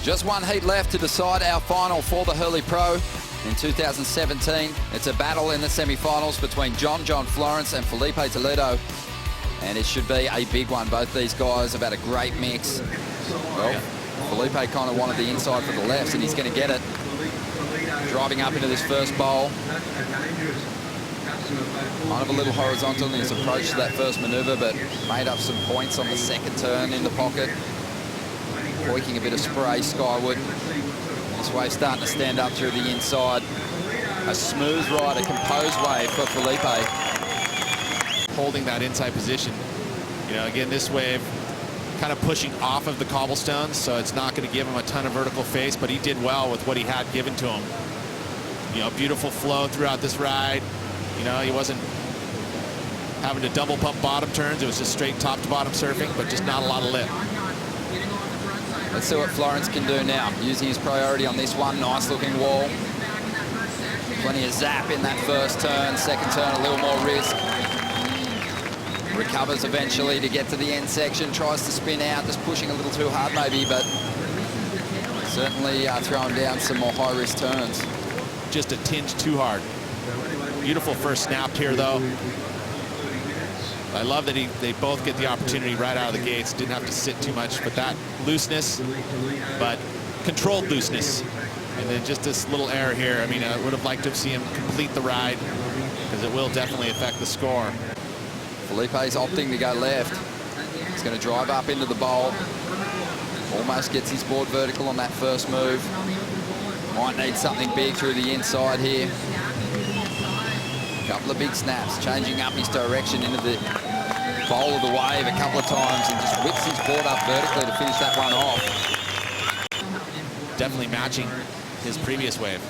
Just one heat left to decide our final for the Hurley Pro in 2017. It's a battle in the semi-finals between John Florence and Filipe Toledo. And it should be a big one. Both these guys have had a great mix. Well, Filipe kind of wanted the inside for the lefts, and he's going to get it. Driving up into this first bowl. Kind of a little horizontal in his approach to that first maneuver, but made up some points on the second turn in the pocket. Hoiking a bit of spray skyward. This wave starting to stand up through the inside. A smooth ride, a composed wave for Filipe. Holding that inside position. You know, again, this wave kind of pushing off of the cobblestones, so it's not going to give him a ton of vertical face, but he did well with what he had given to him. You know, beautiful flow throughout this ride. You know, he wasn't having to double pump bottom turns. It was just straight top to bottom surfing, but just not a lot of lip. Let's see what Florence can do now, using his priority on this one. Nice looking wall. Plenty of zap in that first turn. Second turn, a little more risk. Recovers eventually to get to the end section. Tries to spin out, just pushing a little too hard maybe, but certainly throwing down some more high-risk turns. Just a tinge too hard. Beautiful first snap here, though. I love that they both get the opportunity right out of the gates. Didn't have to sit too much, but that looseness, but controlled looseness. And then just this little error here. I mean, I would have liked to see him complete the ride, because it will definitely affect the score. Filipe's opting to go left. He's going to drive up into the bowl. Almost gets his board vertical on that first move. Might need something big through the inside here. A couple of big snaps, changing up his direction into the bowl of the wave a couple of times, and just whips his board up vertically to finish that one off. Definitely matching his previous wave.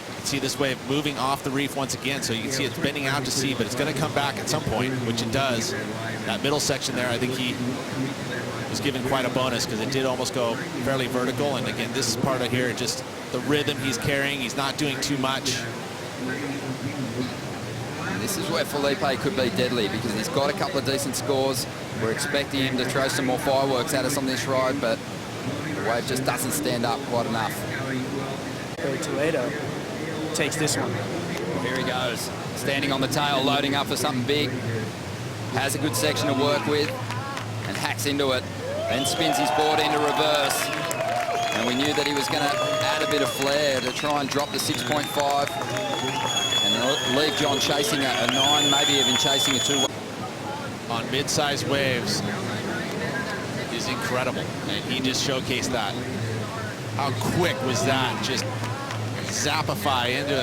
You can see this wave moving off the reef once again, so you can see it's bending out to sea, but it's going to come back at some point, which it does. That middle section there, I think he was given quite a bonus, because it did almost go fairly vertical. And again, this part of here, just the rhythm he's carrying, he's not doing too much. This is where Filipe could be deadly, because he's got a couple of decent scores. We're expecting him to throw some more fireworks at us on this ride, but the wave just doesn't stand up quite enough. Toledo takes this one. Here he goes, standing on the tail, loading up for something big. Has a good section to work with and hacks into it. Then spins his board into reverse. And we knew that he was going to add a bit of flair to try and drop the 6.5 and leave John chasing a 9, maybe even chasing a 2. On mid-sized waves is incredible, and he just showcased that. How quick was that? Just zapify into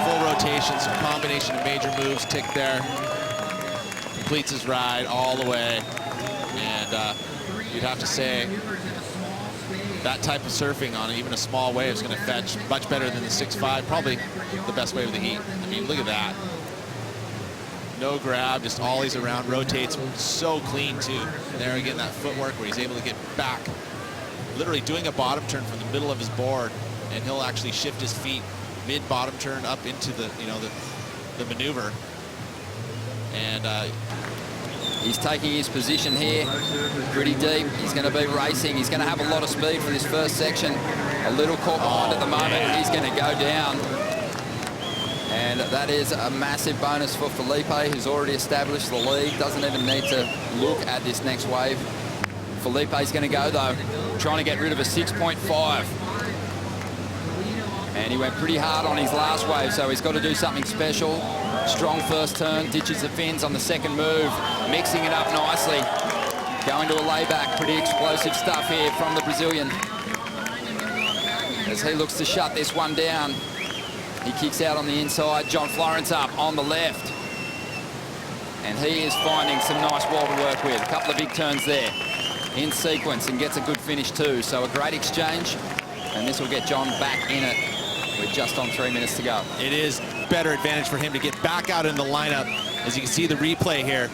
full rotation, some combination of major moves, tick there. Completes his ride all the way, and you'd have to say that type of surfing on even a small wave is going to fetch much better than the 6.5, probably the best wave of the heat. I mean, look at that. No grab, just ollies around, rotates so clean too. And there again, that footwork where he's able to get back, literally doing a bottom turn from the middle of his board, and he'll actually shift his feet mid-bottom turn up into the, you know, the maneuver. And he's taking his position here pretty deep. He's going to be racing. He's going to have a lot of speed for this first section. A little caught behind at the moment. Man. He's going to go down. And that is a massive bonus for Filipe, who's already established the lead. Doesn't even need to look at this next wave. Filipe's going to go, though, trying to get rid of a 6.5. And he went pretty hard on his last wave, so he's got to do something special. Strong first turn, ditches the fins on the second move, mixing it up nicely. Going to a layback, pretty explosive stuff here from the Brazilian. As he looks to shut this one down, he kicks out on the inside. John Florence up on the left. And he is finding some nice wall to work with. A couple of big turns there in sequence, and gets a good finish too. So a great exchange, and this will get John back in it with just on 3 minutes to go. it is better advantage for him to get back out in the lineup. As you can see the replay here,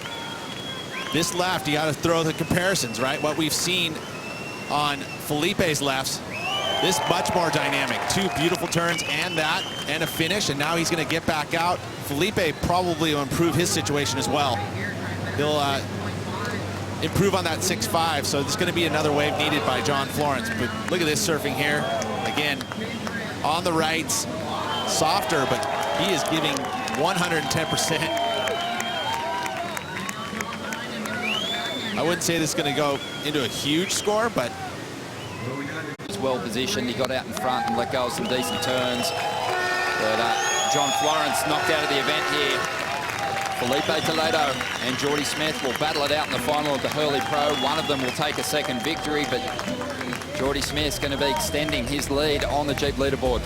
this left, you got to throw the comparisons, right? What we've seen on Filipe's lefts, this much more dynamic. 2 beautiful turns and that, and a finish, and now he's going to get back out. Filipe probably will improve his situation as well. He'll improve on that 6.5. So there's going to be another wave needed by John Florence. But look at this surfing here. Again, on the rights, softer, but he is giving 110%. I wouldn't say this is going to go into a huge score, but he's well positioned. He got out in front and let go of some decent turns. But John Florence knocked out of the event here. Filipe Toledo and Jordy Smith will battle it out in the final of the Hurley Pro. One of them will take a second victory, but Jordy Smith's going to be extending his lead on the Jeep leaderboard.